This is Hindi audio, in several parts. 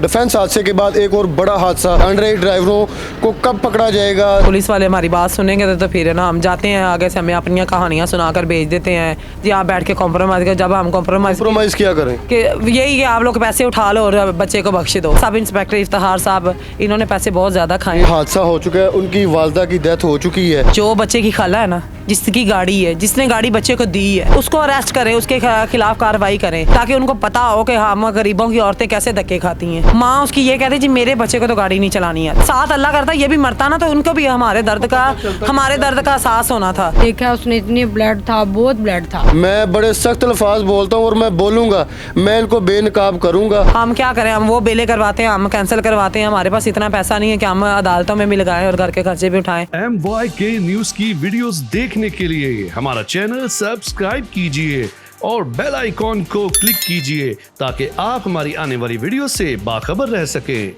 डिफेंस हादसे के बाद एक और बड़ा हादसा। अंडर एज ड्राइवरों को कब पकड़ा जाएगा? पुलिस वाले हमारी बात सुनेंगे तो फिर ना हम जाते हैं आगे से, हमें अपनी कहानियां सुनाकर भेज देते हैं जी आप बैठ के कॉम्प्रोमाइज़ कर। जब हम कॉम्प्रोमाइज़ क्या करें कि यही है आप लोग पैसे उठा लो और बच्चे को बख्श दो। सब इंस्पेक्टर इफ्तिखार साहब इन्होंने पैसे बहुत ज़्यादा खाए। हादसा हो चुका है, उनकी वालदा की डेथ हो चुकी है। जो बच्चे की खाला है ना, जिसकी गाड़ी है, जिसने गाड़ी बच्चे को दी है, उसको अरेस्ट करें, उसके खिलाफ कार्रवाई करें ताकि उनको पता हो कि हम गरीबों की औरतें कैसे धक्के खाती हैं। माँ उसकी ये कहती जी मेरे बच्चे को तो गाड़ी नहीं चलानी है। साथ अल्लाह करता ये भी मरता ना तो उनको भी हमारे दर्द का एहसास होना था। देखा उसने इतनी ब्लड था, बहुत ब्लड था। मैं बड़े सख्त अल्फाज बोलता हूँ और मैं बोलूँगा, मैं इनको बेनकाब करूँगा। हम क्या करें, हम वो बेले करवाते हैं, हम कैंसिल करवाते हैं। हमारे पास इतना पैसा नहीं है कि हम अदालतों में भी लगाएं और घर के खर्चे भी उठाएं। MYK न्यूज की वीडियोस देखने के लिए हमारा चैनल सब्सक्राइब कीजिए और बेल आइकॉन को क्लिक कीजिए ताकि आप हमारी आने वाली वीडियो से बाखबर रह सकें।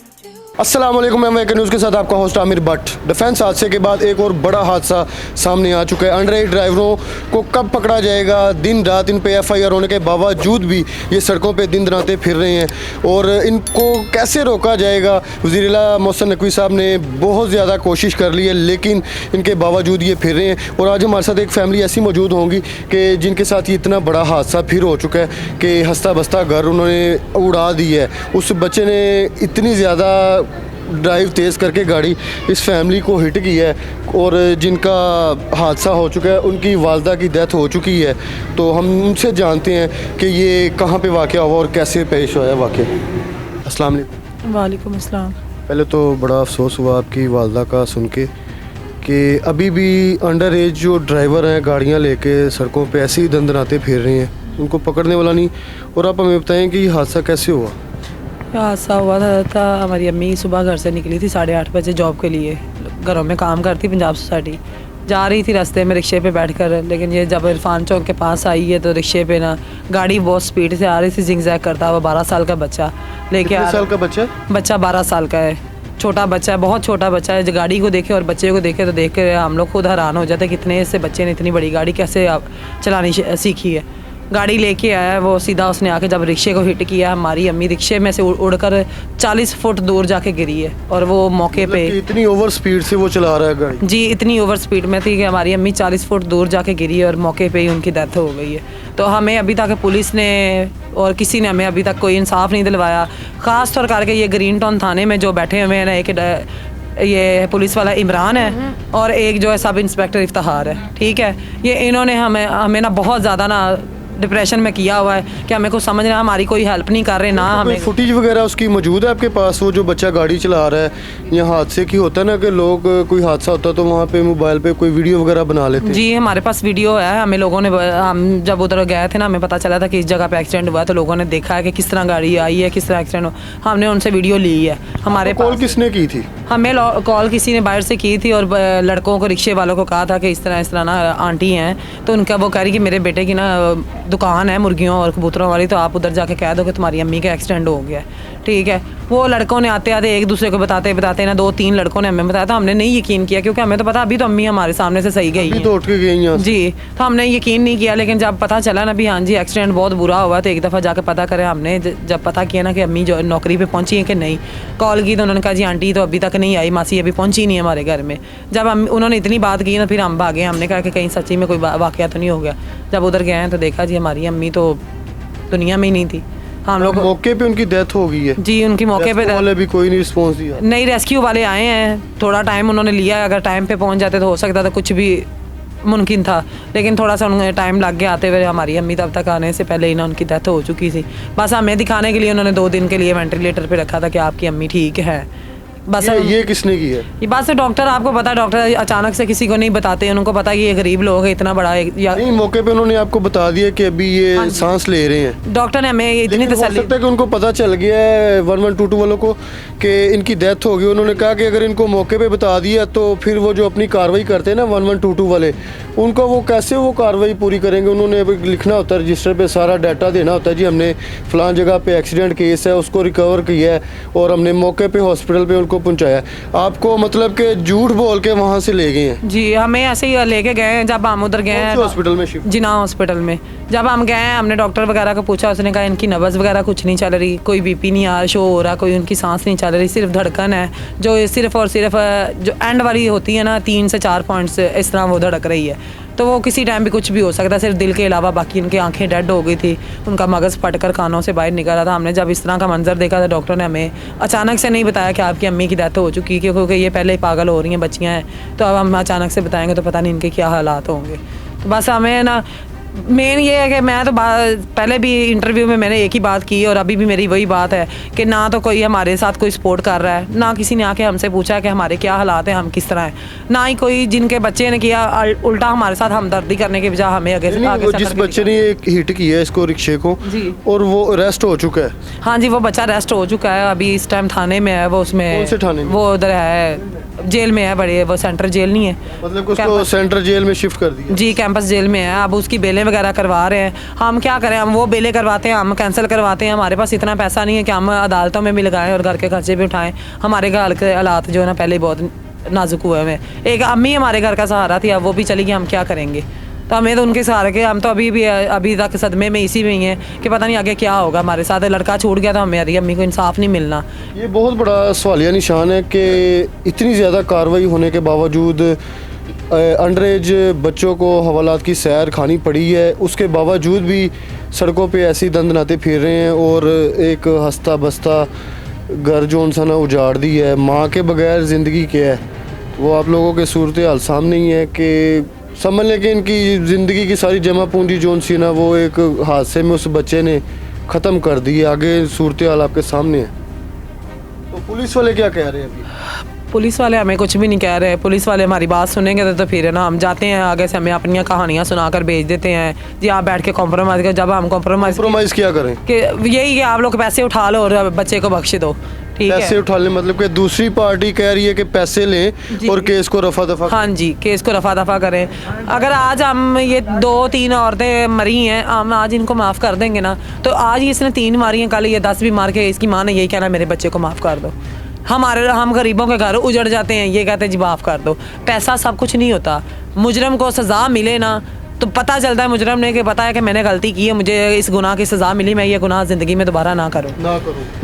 अस्सलाम वालेकुम, MYK न्यूज़ के साथ आपका होस्ट आमिर भट्ट। डिफेंस हादसे के बाद एक और बड़ा हादसा सामने आ चुका है। अंडर एज ड्राइवरों को कब पकड़ा जाएगा? दिन रात इन पे FIR होने के बावजूद भी ये सड़कों पे दिन दराते फिर रहे हैं और इनको कैसे रोका जाएगा? वज़ीर-ए-आला मोहसिन नकवी साहब ने बहुत ज़्यादा कोशिश कर ली है लेकिन इनके बावजूद ये फिर रहे हैं। और आज हमारे साथ एक फैमिली ऐसी मौजूद होंगी कि जिनके साथ ये इतना बड़ा हादसा फिर हो चुका है कि हंसता बसता घर उन्होंने उड़ा दी है। उस बच्चे ने इतनी ज़्यादा ड्राइव तेज़ करके गाड़ी इस फैमिली को हिट की है और जिनका हादसा हो चुका है उनकी वालदा की डेथ हो चुकी है। तो हम उनसे जानते हैं कि ये कहाँ पे वाक़या हुआ और कैसे पेश हुआ है वाक़या। अस्सलाम वालेकुम। वालेकुम अस्सलाम। पहले तो बड़ा अफसोस हुआ आपकी वालदा का सुन के कि अभी भी अंडर एज जो ड्राइवर हैं गाड़ियाँ लेके सड़कों पे ऐसे ही दंदनाते फिर रहे हैं, उनको पकड़ने वाला नहीं। और आप हमें बताएं कि ये हादसा कैसे हुआ? हादसा हुआ था हमारी अम्मी सुबह घर से निकली थी 8:30 बजे जॉब के लिए। घरों में काम करती पंजाब सोसाइटी, जा रही थी रास्ते में रिक्शे पे बैठकर, लेकिन ये जब इरफान चौक के पास आई है तो रिक्शे पे ना गाड़ी बहुत स्पीड से आ रही थी, जिगजैग करता हुआ। 12 साल का बच्चा लेके कितने साल का बच्चा? बच्चा 12 साल का है, छोटा बच्चा है, बहुत छोटा बच्चा है। गाड़ी को देखे और बच्चे को देखे तो देख कर हम लोग खुद हैरान हो जाते कितने से बच्चे ने इतनी बड़ी गाड़ी कैसे चलानी सीखी है। गाड़ी लेके आया है वो, सीधा उसने आके जब रिक्शे को हिट किया, हमारी अम्मी रिक्शे में से उड़कर 40 फुट दूर जाके गिरी है। और वो मौके पे इतनी ओवर स्पीड से वो चला रहा है गाड़ी? जी, इतनी ओवर स्पीड में थी कि हमारी अम्मी 40 फुट दूर जाके गिरी है और मौके पे ही उनकी डेथ हो गई है। तो हमें अभी तक पुलिस ने और किसी ने हमें अभी तक कोई इंसाफ नहीं दिलवाया। ख़ास तौर करके ये ग्रीन टाउन थाने में जो बैठे हुए हैं ना, एक ये पुलिस वाला इमरान है और एक जो है सब इंस्पेक्टर इफ्तिखार है, ठीक है। ये इन्होंने हमें ना बहुत ज़्यादा ना डिप्रेशन में किया हुआ है कि हमें कुछ समझ रहा है, हमारी कोई हेल्प नहीं कर रहे ना। हमें फुटेज वगैरह उसकी मौजूद है आपके पास? वो जो बच्चा गाड़ी चला रहा है, यहाँ हादसे की होता है ना कि लोग कोई हादसा होता है तो वहाँ पे मोबाइल पे कोई वीडियो वगैरह बना लेते हैं। जी हमारे पास वीडियो है। हमें लोगों ने, हम जब उधर गए थे ना, हमें पता चला था कि इस जगह पे एक्सीडेंट हुआ है तो लोगों ने देखा है कि किस तरह गाड़ी आई है, किस तरह एक्सीडेंट हुआ। हमने उनसे वीडियो ली है। हमारे कॉल किसने की थी? हमें कॉल किसी ने बाहर से की थी और लड़कों को, रिक्शे वालों को कहा था कि इस तरह ना आंटी हैं, तो उनका वो कह रही कि मेरे बेटे की ना दुकान है मुर्गियों और कबूतरों वाली, तो आप उधर जाके कह दो कि तुम्हारी अम्मी का एक्सीडेंट हो गया है, ठीक है। वो लड़कों ने आते आते एक दूसरे को बताते ना 2-3 लड़कों ने हमें बताया था। हमने नहीं यकीन किया क्योंकि हमें तो पता अभी तो अम्मी हमारे सामने से सही गई तो उठ के गई यहाँ जी, तो हमने यकीन नहीं किया। लेकिन जब पता चला ना भी हाँ जी एक्सीडेंट बहुत बुरा हुआ, तो एक दफ़ा जाके पता करें हमने। जब पता किया ना कि अम्मी जो नौकरी पे पहुंची है कि नहीं, कॉल की तो उन्होंने कहा जी आंटी तो अभी तक नहीं आई, मासी अभी पहुंची नहीं है हमारे घर में। जब हम उन्होंने इतनी बात की ना फिर हम भागे। हमने कहा कि कहीं सच्ची में कोई वाक़या तो नहीं हो गया। जब उधर गए हैं तो देखा जी हमारी अम्मी तो दुनिया में ही नहीं थी। हम लोग मौके पे उनकी डेथ हो गई है जी, उनकी मौके पे वाले भी कोई नहीं रिस्पॉन्स दिया? नहीं, रेस्क्यू वाले आए हैं, थोड़ा टाइम उन्होंने लिया। अगर टाइम पे पहुंच जाते तो हो सकता था कुछ भी मुमकिन था, लेकिन थोड़ा सा उन्हें टाइम लग गया आते हुए। हमारी अम्मी तब तक आने से पहले ही ना उनकी डेथ हो चुकी थी। बस हमें दिखाने के लिए उन्होंने 2 दिन के लिए वेंटिलेटर पे रखा था कि आपकी अम्मी ठीक है। बस ये किसने की है? ये बात से डॉक्टर, आपको पता डॉक्टर अचानक से किसी को नहीं बताते, उनको पता कि ये गरीब लोग है, इतना बड़ा नहीं, मौके पे उन्होंने आपको बता दिया कि अभी ये सांस ले रहे हैं। डॉक्टर ने हमें इतनी तसल्ली, हो सकता है कि उनको पता चल गया है 1122 वालों को कि इनकी डेथ होगी। उन्होंने कहा कि अगर इनको मौके पे बता दिया तो फिर वो जो अपनी कार्रवाई करते हैं ना 1122 वाले, उनका वो कैसे वो कार्रवाई पूरी करेंगे? उन्होंने लिखना होता है रजिस्टर पे, सारा डाटा देना होता है जी हमने फ़लाँ जगह पे एक्सीडेंट केस है उसको रिकवर किया है और हमने मौके पे हॉस्पिटल पे उनको को पहुंचाया। आपको मतलब कि झूठ बोल के वहाँ से ले गए हैं? जी, हमें ऐसे ही लेके गए हैं। जब हम उधर गए हैं हॉस्पिटल में शिफ्ट? जिना हॉस्पिटल में जब हम गए हैं, हमने डॉक्टर वगैरह को पूछा, उसने कहा इनकी नब्ज़ वगैरह कुछ नहीं चल रही, कोई बीपी नहीं आ शो हो रहा, कोई उनकी सांस नहीं चल रही, सिर्फ धड़कन है जो सिर्फ और सिर्फ जो एंड वाली होती है ना 3 से 4 पॉइंट्स इस तरह वो धड़क रही है। तो वो किसी टाइम भी कुछ भी हो सकता है, सिर्फ दिल के अलावा बाकी उनकी आंखें डेड हो गई थी, उनका मगज़ फट कर कानों से बाहर निकल रहा था। हमने जब इस तरह का मंजर देखा तो डॉक्टर ने हमें अचानक से नहीं बताया कि आपकी अम्मी की डेथ हो चुकी है, क्योंकि ये पहले ही पागल हो रही हैं बच्चियाँ हैं, तो अब हम अचानक से बताएंगे तो पता नहीं इनके क्या हालात होंगे। तो बस हमें ना मेन ये है कि मैं तो पहले भी इंटरव्यू में मैंने एक ही बात की और अभी भी मेरी वही बात है कि ना तो कोई हमारे साथ कोई सपोर्ट कर रहा है, ना किसी ने आके हमसे पूछा कि हमारे क्या हालात हैं, हम किस तरह हैं, ना ही कोई जिनके बच्चे ने किया उल्टा हमारे साथ हमदर्दी करने के बजाय हमें आगे वो जिस बच्चे ने एक हिट किया इसको रिक्शे को जी, और वो अरेस्ट हो चुका है? हाँ जी, वो बच्चा अरेस्ट हो चुका है, अभी इस टाइम थाने में है। वो उसमें कौन से थाने में? वो उधर है, जेल में है, बड़े वो सेंट्रल जेल नहीं है, मतलब उसको सेंट्रल जेल में शिफ्ट कर दिया? जी, कैंपस जेल में है। अब उसकी बेलें वगैरह करवा रहे हैं। हम क्या करें, हम वो बेलें करवाते हैं, हम कैंसिल करवाते हैं। हमारे पास इतना पैसा नहीं है कि हम अदालतों में भी लगाएं और घर के खर्चे भी उठाएं। हमारे घर के हालात जो है ना पहले ही बहुत नाजुक हुए हुए हैं। एक अम्मी हमारे घर का सहारा थी, अब वो भी चली गई, हम क्या करेंगे। तो हमें तो उनके सहारे के, हम तो अभी तक सदमे में इसी में ही हैं कि पता नहीं आगे क्या होगा हमारे साथ। लड़का छूट गया तो हमारी अम्मी को इंसाफ नहीं मिलना। ये बहुत बड़ा सवालिया निशान है कि इतनी ज़्यादा कार्रवाई होने के बावजूद अंडर एज बच्चों को हवालात की सैर खानी पड़ी है, उसके बावजूद भी सड़कों पे ऐसी दंदनाते फिर रहे हैं और एक हंसता बसता घर जो इंसान उजाड़ दी है। माँ के बगैर ज़िंदगी क्या है, वो आप लोगों के सूरत हाल सामने ही है कि समझ लें कि इनकी ज़िंदगी की सारी जमा पूंजी जो सी ना वो एक हादसे में उस बच्चे ने ख़त्म कर दी है। आगे सूरत हाल आपके सामने है। तो पुलिस वाले क्या कह रहे हैं अभी? पुलिस वाले हमें कुछ भी नहीं कह रहे। पुलिस वाले हमारी बात सुनेंगे तो फिर है ना हम जाते हैं आगे से, हमें अपनी कहानियाँ सुनाकर भेज देते हैं जी आप बैठ के कॉम्प्रोमाइज़ कर। जब हम कॉम्प्रोमाइज़ क्या करें कि यही कि आप लोग पैसे उठा लो और बच्चे को बख्श दो, ठीक है। पैसे उठा लें मतलब कि दूसरी पार्टी कह रही है कि पैसे लें और केस को रफा दफा? हाँ जी, केस को रफा दफा करें। अगर आज हम ये 2-3 औरतें मरी हैं, हम आज इनको माफ़ कर देंगे ना, तो आज ही इसने 3 मारी हैं, कल ये 10 भी मार के इसकी माँ ने यही कहना मेरे बच्चे को माफ़ कर दो। हम गरीबों के घर उजड़ जाते हैं, ये कहते हैं जी माफ़ कर दो। पैसा सब कुछ नहीं होता। मुजरम को सज़ा मिले ना तो पता चलता है मुजरम ने कि पता है कि मैंने गलती की है, मुझे इस गुनाह की सज़ा मिली, मैं ये गुनाह ज़िंदगी में दोबारा ना करूँ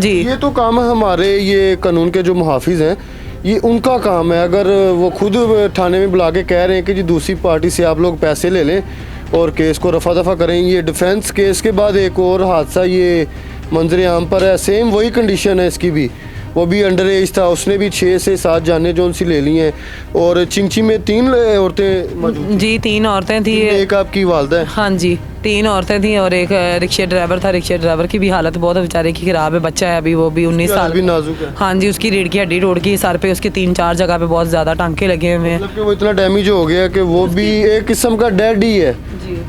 जी। ये तो काम है हमारे ये कानून के जो मुहाफिज हैं, ये उनका काम है। अगर वो खुद थाने में बुला के कह रहे हैं कि जी दूसरी पार्टी से आप लोग पैसे ले लें और केस को रफा दफा करें। ये डिफेंस केस के बाद एक और हादसा ये मंजर आम पर है, सेम वही कंडीशन है इसकी भी, वो भी अंडर एज था, उसने भी 6 से 7 जानें जो उनसे ले ली हैं। और चिंची में 3 औरतें मौजूद जी, 3 औरतें थी, एक आपकी वालदा है? हाँ जी, 3 औरतें थी और एक रिक्शा ड्राइवर था। रिक्शा ड्राइवर की भी हालत बहुत बेचारे की ख़राब है, बच्चा है अभी, वो भी 19 साल भी नाजुक है। हाँ जी, उसकी रीढ़ की हड्डी टूट गई, सर पे उसके 3-4 जगह पे बहुत ज़्यादा टांके लगे हुए हैं। मतलब कि वो इतना डैमेज हो गया कि वो भी एक किस्म का डेड ही है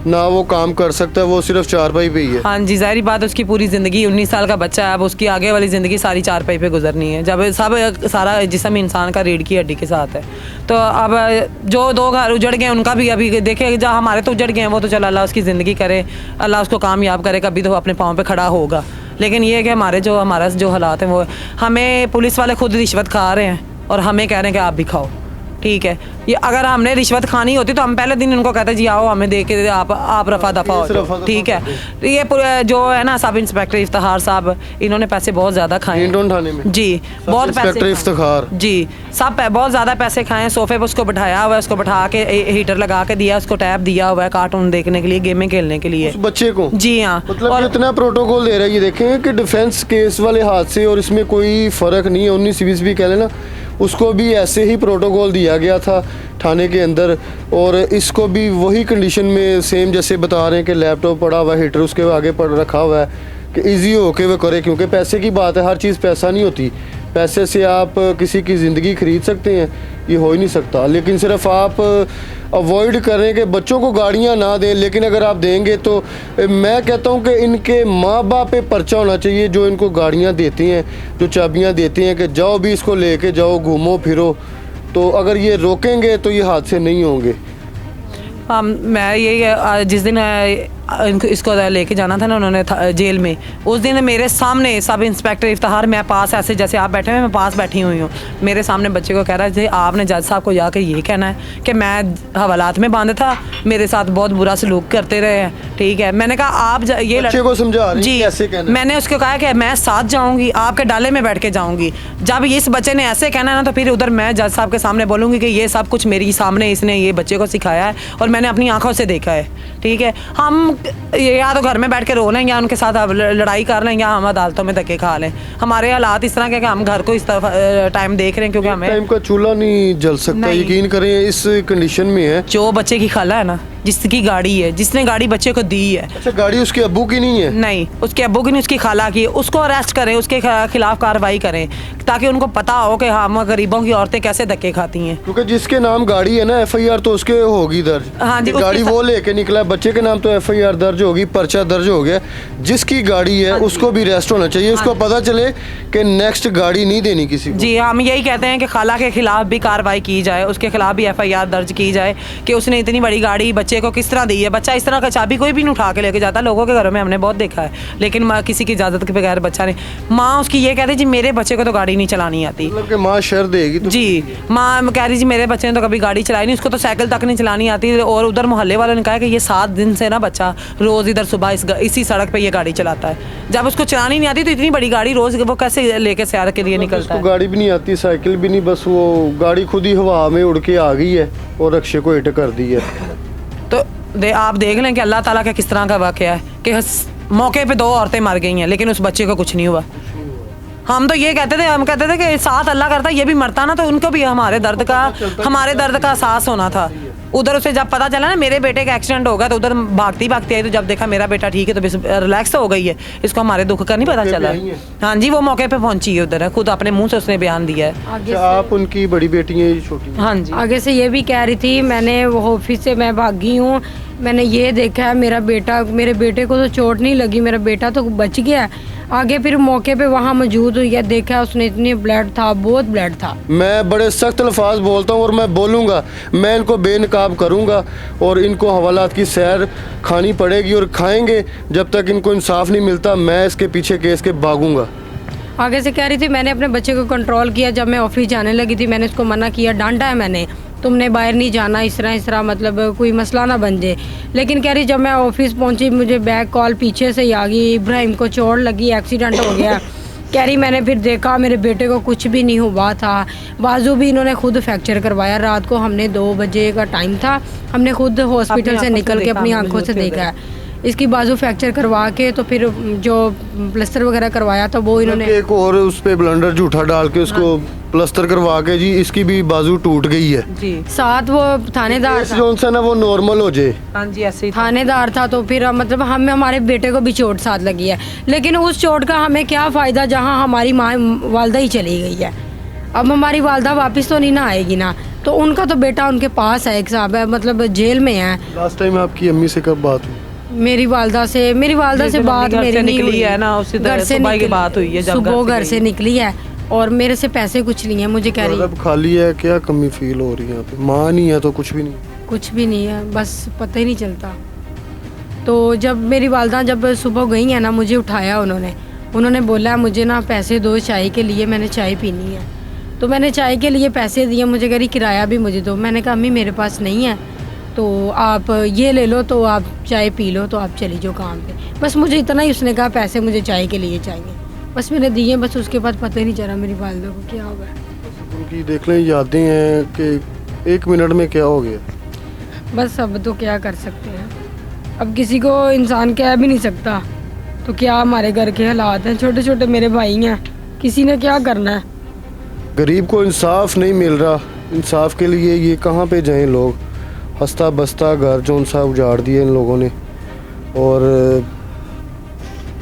ना, वो काम कर सकता है, वो सिर्फ चारपाई पे ही है। हाँ जी, ज़ाहिर बात उसकी पूरी ज़िंदगी 19 साल का बच्चा है, अब उसकी आगे वाली ज़िंदगी सारी चारपाई पे गुजरनी है, जब सारा जिस्म इंसान का रीढ़ की हड्डी के साथ है। तो अब जो 2 घर उजड़ गए उनका भी अभी देखे, जहाँ हमारे तो उजड़ गए हैं वो तो चलो अल्लाह उसकी ज़िंदगी करे, अल्लाह उसको कामयाब करे, कभी तो अपने पाँव पे खड़ा होगा। लेकिन ये है कि हमारा जो हालात हैं वो, हमें पुलिस वाले खुद रिश्वत खा रहे हैं और हमें कह रहे हैं कि आप भी खाओ, ठीक है। ये अगर हमने रिश्वत खानी होती तो हम पहले दिन उनको कहते जी आओ हमें दे के आप रफा दफा हो जाओ, ठीक है। ये जो है ना सब इंस्पेक्टर इफ्तिखार साहब, इन्होंने पैसे बहुत ज़्यादा खाए थाने में जी, बहुत पैसे इफ्तिखार जी, सब बहुत ज़्यादा पैसे खाए। सोफे पे उसको बिठाया हुआ है, उसको बिठा के हीटर लगा के दिया, उसको टैब दिया हुआ है कार्टून देखने के लिए, गेमें खेलने के लिए उस बच्चे को। जी हाँ, मतलब और इतना प्रोटोकॉल दे रहा है। ये देखें कि डिफेंस केस वाले हादसे और इसमें कोई फ़र्क नहीं है, 19-20 भी कह लेना, उसको भी ऐसे ही प्रोटोकॉल दिया गया था थाने के अंदर और इसको भी वही कंडीशन में सेम जैसे बता रहे हैं कि लैपटॉप पड़ा हुआ है, हीटर उसके आगे पड़ रखा हुआ है कि इजी हो के वो करे, क्योंकि पैसे की बात है, हर चीज़ पैसा नहीं होती। पैसे से आप किसी की ज़िंदगी खरीद सकते हैं, ये हो ही नहीं सकता। लेकिन सिर्फ आप अवॉइड करें कि बच्चों को गाड़ियां ना दें, लेकिन अगर आप देंगे तो मैं कहता हूं कि इनके माँ बाप पे पर्चा होना चाहिए जो इनको गाड़ियां देती हैं, जो चाबियां देती हैं कि जाओ भी इसको लेके जाओ, घूमो फिरो। तो अगर ये रोकेंगे तो ये हादसे नहीं होंगे। मैं ये जिस दिन इनको इसको लेके जाना था ना उन्होंने जेल में। उस दिन मेरे सामने सब इंस्पेक्टर इफ्तार, मैं पास ऐसे जैसे आप बैठे हुए मैं पास बैठी हुई हूँ, मेरे सामने बच्चे को कह रहा है आपने जज साहब को जाकर ये कहना है कि मैं हवालात में बंद था, मेरे साथ बहुत बुरा सलूक करते रहे हैं, ठीक है। मैंने कहा आप ये बच्चे को समझा रही जी, कैसे कहना है? मैंने उसको कहा कि मैं साथ जाऊंगी, आपके डाले में बैठ के जाऊंगी। जब इस बच्चे ने ऐसे कहना है ना तो फिर उधर मैं जज साहब के सामने बोलूंगी कि ये सब कुछ मेरी सामने इसने ये बच्चे को सिखाया है और मैंने अपनी आंखों से देखा है, ठीक है। हम या तो घर में बैठ के रो लें या उनके साथ अब लड़ाई कर लें या हम अदालतों में धक्के खा लें। हमारे हालात इस तरह के कि हम घर को इस तरफ टाइम देख रहे हैं क्योंकि हमें टाइम का चूल्हा नहीं जल सकता, नहीं। यकीन करें इस कंडीशन में है। जो बच्चे की खाला है ना, जिसकी गाड़ी है, जिसने गाड़ी बच्चे को दी है, अच्छा गाड़ी उसके अब्बू की नहीं है? नहीं उसके अब्बू की नहीं, उसकी खाला की, उसको अरेस्ट करें, उसके खिलाफ कार्रवाई करें ताकि उनको पता हो कि हम गरीबों की औरतें कैसे धक्के खाती हैं। क्योंकि जिसके नाम गाड़ी है ना FIR तो उसके होगी दर्ज। हाँ जी, कि गाड़ी उसके वो लेके निकला, बच्चे के नाम तो FIR दर्ज होगी, पर्चा दर्ज हो गया। जिसकी गाड़ी है उसको भी अरेस्ट होना चाहिए, उसको पता चले कि नेक्स्ट गाड़ी नहीं देनी किसी को। जी हम यही कहते हैं कि खाला के खिलाफ भी कार्रवाई की जाए, उसके खिलाफ भी FIR दर्ज की जाए कि उसने इतनी बड़ी गाड़ी बच्चे को किस तरह दी है। बच्चा इस तरह का चाबी कोई भी नहीं उठा के लेके जाता, लोगों के घरों में हमने बहुत देखा है, लेकिन किसी की इजाज़त के बगैर बच्चा नहीं। माँ उसकी ये कहती जी मेरे बच्चे को तो गाड़ी नहीं चलानी आती, मतलब कि माँ शर देगी तो जी माँ कह रही जी मेरे बच्चे ने तो कभी गाड़ी चलाई नहीं, उसको तो साइकिल तक नहीं चलानी आती। और उधर मोहल्ले वालों ने कहा कि ये 7 दिन से ना बच्चा रोज़ इधर सुबह इसी सड़क पे ये गाड़ी चलाता है। जब उसको चलानी नहीं आती तो इतनी बड़ी गाड़ी रोज़ वो कैसे लेके सैर के लिए निकलता उसको है। गाड़ी भी नहीं आती, साइकिल भी नहीं, बस वो गाड़ी खुद ही हवा में उड़ के आ गई है और रक्शे को हिट कर दी है। तो आप देख लें कि अल्लाह ताला का किस तरह का वाक़या है कि मौके पे 2 औरतें मर गई हैं लेकिन उस बच्चे को कुछ नहीं हुआ। हम तो ये कहते थे, हम कहते थे कि साथ अल्लाह करता ये भी मरता ना तो उनको भी हमारे दर्द का एहसास होना था। उधर उसे जब पता चला ना मेरे बेटे का एक्सीडेंट होगा तो उधर भागती भागती आई, तो जब देखा मेरा बेटा ठीक है तो रिलैक्स हो गई है, इसको हमारे दुख का नहीं पता चला। हाँ जी वो मौके पे पहुंची है, उधर है, खुद अपने मुंह से उसने बयान दिया है। आगे अच्छा, आप उनकी बड़ी बेटी है, ये छोटी? हाँ जी आगे से ये भी कह रही थी मैंने वो ऑफिस से मैं भागी हूँ, मैंने ये देखा है मेरे बेटे को तो चोट नहीं लगी, मेरा बेटा तो बच गया। आगे फिर मौके पे वहाँ मौजूद हुई है, देखा उसने इतनी ब्लड था, बहुत ब्लड था। मैं बड़े सख्त अल्फाज बोलता हूँ और मैं बोलूँगा, मैं इनको बेनकाब करूँगा और इनको हवालात की सैर खानी पड़ेगी और खाएंगे जब तक इनको इंसाफ नहीं मिलता। मैं इसके पीछे केस के भागूंगा। आगे से कह रही थी मैंने अपने बच्चे को कंट्रोल किया, जब मैं ऑफिस जाने लगी थी मैंने उसको मना किया, डांटा है मैंने, तुमने बाहर नहीं जाना, इस तरह मतलब कोई मसला ना बन जाए। लेकिन कह रही जब मैं ऑफिस पहुंची मुझे बैक कॉल पीछे से ही आ गई, इब्राहिम को चोट लगी, एक्सीडेंट हो गया। कह रही मैंने फिर देखा मेरे बेटे को कुछ भी नहीं हुआ था, बाजू भी इन्होंने खुद फ्रैक्चर करवाया। रात को हमने 2 बजे का टाइम था, हमने खुद हॉस्पिटल से निकल के अपनी आंखों से देखा है। इसकी बाजू फ्रैक्चर करवा के तो फिर जो प्लास्टर वगैरह करवाया तो वो इन्होंने एक और उस पे ब्लंडर झूठा डाल के उसको प्लास्टर करवा के जी इसकी भी बाजू टूट गई है। जी साथ वो थानेदार था, जो सा ना वो नॉर्मल हो जाए। हाँ जी ऐसे ही थानेदार था तो फिर मतलब हमारे बेटे को भी चोट साथ लगी है, लेकिन उस चोट का हमें क्या फ़ायदा जहाँ हमारी माँ वालदा ही चली गई है। अब हमारी वालदा वापस तो नहीं ना आएगी ना, तो उनका तो बेटा उनके पास है, एक साहब है मतलब जेल में है। लास्ट टाइम आपकी अम्मी से कब बात हुई? मेरी वालदा से बात मेरी नहीं निकली हुई है ना, उसी घर से सुबह की बात हुई है जब सुबह घर से निकली है और मेरे से पैसे कुछ लिए, मुझे कह रही मतलब खाली है, क्या कमी फील हो रही है यहाँ पे? माँ नहीं है तो कुछ भी नहीं? कुछ भी नहीं है, बस पता ही नहीं चलता। तो जब मेरी वालदा जब सुबह गई है ना, मुझे उठाया उन्होंने बोला मुझे ना पैसे दो चाय के लिए, मैंने चाय पीनी है। तो मैंने चाय के लिए पैसे दिए, मुझे कह रही किराया भी मुझे दो। मैंने कहा अम्मी मेरे पास नहीं है तो आप ये ले लो, तो आप चाय पी लो, तो आप चली जाओ काम पे। बस मुझे इतना ही उसने कहा पैसे मुझे चाय के लिए चाहिए, बस मैंने दिए। बस उसके बाद पता ही नहीं चला मेरी वालदा को क्या हो गया। उनकी देख लें यादें हैं कि 1 मिनट में क्या हो गया। बस अब तो क्या कर सकते हैं, अब किसी को इंसान कह भी नहीं सकता। तो क्या हमारे घर के हालात हैं, छोटे छोटे मेरे भाई हैं, किसी ने क्या करना है। गरीब को इंसाफ नहीं मिल रहा, इंसाफ के लिए ये कहाँ पे जाएं लोग? हंसता बसता घर जो उनसा उजाड़ दिए इन लोगों ने, और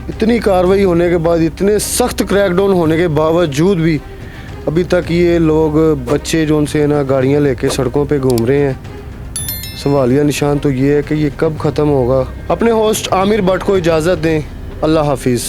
इतनी कार्रवाई होने के बाद, इतने सख्त क्रैकडाउन होने के बावजूद भी अभी तक ये लोग बच्चे जो उनसे ना गाड़ियाँ लेके सड़कों पे घूम रहे हैं। सवालिया निशान तो ये है कि ये कब ख़त्म होगा। अपने होस्ट आमिर भट्ट को इजाज़त दें। अल्लाह हाफिज़।